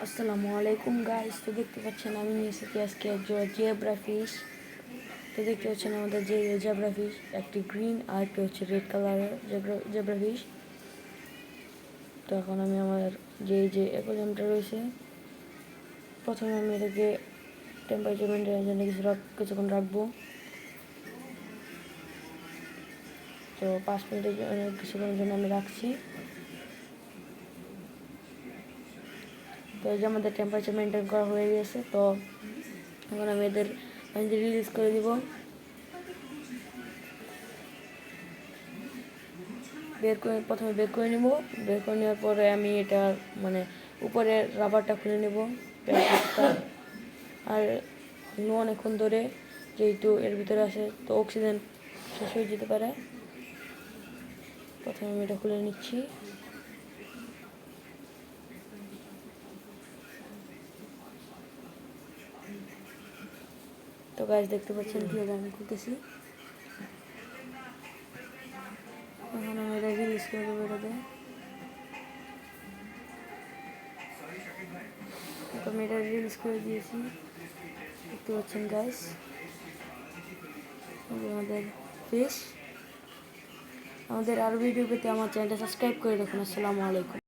আসসালামু আলাইকুম গাইস। তো দেখতে পাচ্ছেন আমি নিয়ে এসেছি আজকে জেব্রা ফিশ। তো দেখতে পাচ্ছেন আমাদের যে জেব্রা ফিশ, একটি গ্রিন আর একটি হচ্ছে রেড কালারের জেব্রা ফিশ। তো এখন আমি আমার যে অ্যাকোয়ারিয়ামটা রয়েছে, প্রথমে আমি এটাকে টেম্পারেচার মেনটেনের জন্য কিছুক্ষণ রাখবো। তো 5 মিনিটের জন্য কিছুক্ষণের জন্য আমি রাখছি। তো এই যে আমাদের টেম্পারেচার মেনটেন করা হয়ে গেছে। তো এখন আমি এদের রিলিজ করে দিব। প্রথমে বের করে নিব। বের করে নেওয়ার পরে আমি এটা মানে উপরে রাবারটা খুলে নেব প্যাকেটটা। আর অনেকক্ষণ ধরে যেহেতু এর ভিতরে আছে, তো অক্সিজেন শেষ হয়ে যেতে পারে। প্রথমে আমি এটা খুলে নিচ্ছি। তো গাছ দেখতে পাচ্ছেন কীভাবে আমি খুলতেছি। এখন আমি এটা রিলিজ করে দেবো এটাতে। তো আমি এটা রিলিজ করে দিয়েছি, দেখতে পাচ্ছেন গাইস আমাদের ফিশ। আমাদের আরও ভিডিও পেতে আমার চ্যানেলটা সাবস্ক্রাইব করে রাখুন। আসসালামু আলাইকুম।